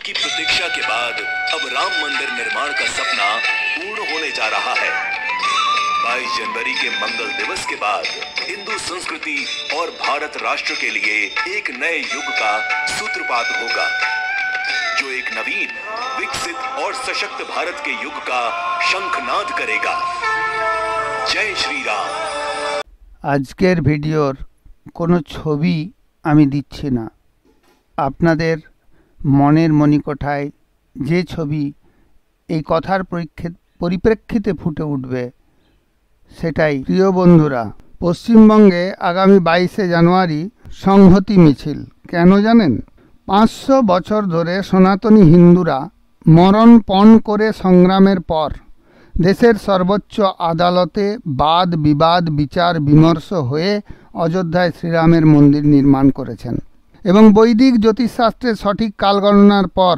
की प्रतीक्षा के बाद अब राम मंदिर निर्माण का सपना पूर्ण होने जा रहा है। 22 जनवरी के मंगल दिवस के बाद हिंदू संस्कृति और भारत राष्ट्र के लिए एक नए युग का सूत्रपात होगा, जो एक नवीन, विकसित और सशक्त भारत के युग का शंखनाद करेगा। जय श्री राम। आजकेर भिडियोर कोनो छवि आमी दिच्छी ना, आपनादेर मनेर मणिकोठाय जे छवि এই কথার পরিপ্রেক্ষিতে ফুটে উঠবে সেটাই। প্রিয় বন্ধুরা, পশ্চিমবঙ্গে আগামী 22শে জানুয়ারি সংহতি মিছিল। কেন জানেন? 500 বছর ধরে সনাতনী হিন্দুরা মরণপণ করে সংগ্রামের পর দেশের সর্বোচ্চ আদালতে বাদ বিবাদ বিচার বিমর্শ হয়ে অযোধ্যায় শ্রীরামের মন্দির নির্মাণ করেছেন এবং বৈদিক জ্যোতিষশাস্ত্রের সঠিক কালগণনার পর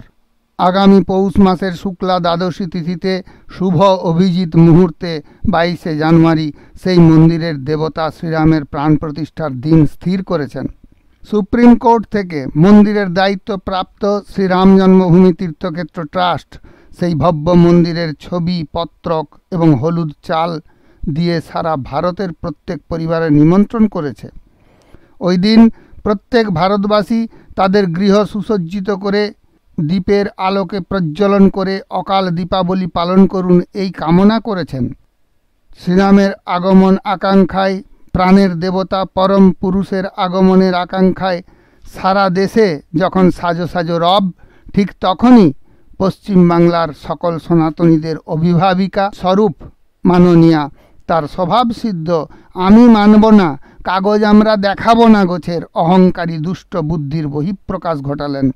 আগামী পৌষ মাসের শুক্লা দ্বাদশী তিথিতে শুভ অভিজিৎ মুহূর্তে 22শে জানুয়ারি সেই মন্দিরের দেবতা শ্রীরামের প্রাণ প্রতিষ্ঠার দিন স্থির করেছেন। সুপ্রিম কোর্ট থেকে মন্দিরের দায়িত্বপ্রাপ্ত শ্রীরাম জন্মভূমি তীর্থক্ষেত্র ট্রাস্ট সেই ভব্য মন্দিরের ছবি, পত্রক এবং হলুদ চাল দিয়ে সারা ভারতের প্রত্যেক পরিবারে নিমন্ত্রণ করেছে। ওই দিন প্রত্যেক ভারতবাসী তাদের গৃহ সুসজ্জিত করে দীপের আলোকে প্রজ্বলন করে অকাল দীপাবলি পালন করুন এই কামনা করেছেন। শ্রীরামের আগমন আকাঙ্ক্ষায়, প্রাণের দেবতা পরম পুরুষের আগমনের আকাঙ্ক্ষায় সারা দেশে যখন সাজো সাজো রব, ঠিক তখনই পশ্চিমবাংলার সকল সনাতনীদের অভিভাবিকা স্বরূপ মাননীয়া তার স্বভাবসিদ্ধ আমি মানব না, কাগজ আমরা দেখাবো না গোছের অহংকারী দুষ্ট বুদ্ধির বহিঃপ্রকাশ ঘটালেন।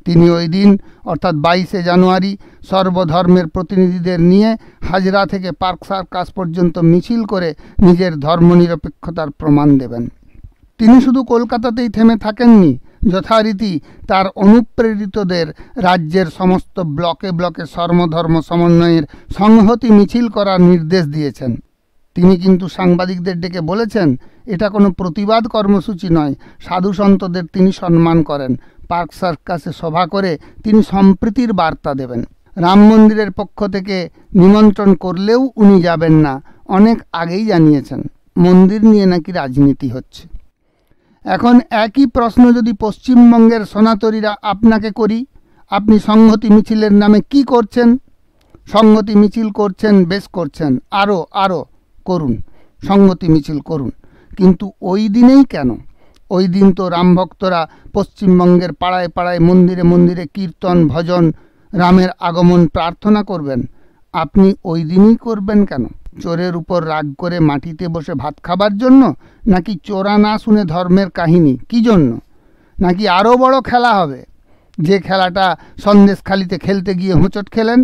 তিনি ওই দিন অর্থাৎ 22শে জানুয়ারি সর্বধর্মের প্রতিনিধিদের নিয়ে হাজরা থেকে পার্ক সার্কাস পর্যন্ত মিছিল করে নিজের ধর্মনিরপেক্ষতার প্রমাণ দেবেন। তিনি শুধু কলকাতাতেই থেমে থাকেননি, যথারীতি তার অনুপ্রেরিতদের রাজ্যের সমস্ত ব্লকে ব্লকে সর্বধর্ম সমন্বয়ের সংহতি মিছিল করার নির্দেশ দিয়েছেন। তিনি কিন্তু সাংবাদিকদের ডেকে বলেছেন, এটা কোনো প্রতিবাদ কর্মসূচি নয়, সাধু সন্তদের তিনি সম্মান করেন। পার্ক সার্কাসে সভা করে তিনি সম্প্রীতির বার্তা দেবেন। রাম মন্দিরের পক্ষ থেকে নিমন্ত্রণ করলেও উনি যাবেন না, অনেক আগেই জানিয়েছেন। মন্দির নিয়ে নাকি রাজনীতি হচ্ছে। এখন একই প্রশ্ন যদি পশ্চিমবঙ্গের সনাতনীরা আপনাকে করি, আপনি সংহতি মিছিলের নামে কি করছেন? সংহতি মিছিল করছেন, বেশ করছেন, আরও করুন, সংহতি মিছিল করুন, কিন্তু ওই দিনেই কেন? ওই দিন তো রাম ভক্তরা পশ্চিমবঙ্গের পাড়ায় পাড়ায় মন্দিরে মন্দিরে কীর্তন ভজন রামের আগমন প্রার্থনা করবেন। আপনি ওই দিনই করবেন কেন? চোরের উপর রাগ করে মাটিতে বসে ভাত খাবার জন্য, নাকি চোরা না শুনে ধর্মের কাহিনী কি জন্য? নাকি আরও বড় খেলা হবে, যে খেলাটা সন্দেশখালিতে খেলতে গিয়ে হোঁচট খেলেন,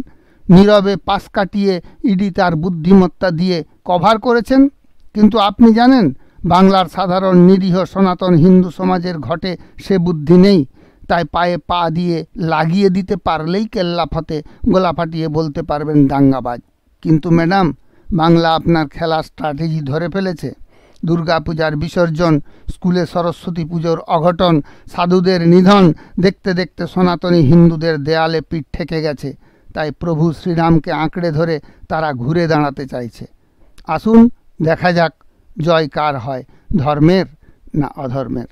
নীরবে পাশ কাটিয়ে ইডি তার বুদ্ধিমত্তা দিয়ে কভার করেছেন? কিন্তু আপনি জানেন বাংলার সাধারণ নিরীহ সনাতন হিন্দু সমাজের ঘটে সে বুদ্ধি নেই, তাই পায়ে পা দিয়ে লাগিয়ে দিতে পারলেই কেল্লা ফতে গোলা ফাটিয়ে বলতে পারবেন দাঙ্গাবাজ। কিন্তু ম্যাডাম, বাংলা আপনার খেলার স্ট্র্যাটেজি ধরে ফেলেছে। দুর্গাপূজার বিসর্জন, স্কুলে সরস্বতী পুজোর অঘটন, সাধুদের নিধন দেখতে দেখতে সনাতনী হিন্দুদের দেয়ালে পিঠ ঠেকে গেছে। তাই প্রভু শ্রীরামকে আঁকড়ে ধরে তারা ঘুরে দাঁড়াতে চাইছে। আসুন দেখা যাক জয় কার হয়, ধর্মের না অধর্মের।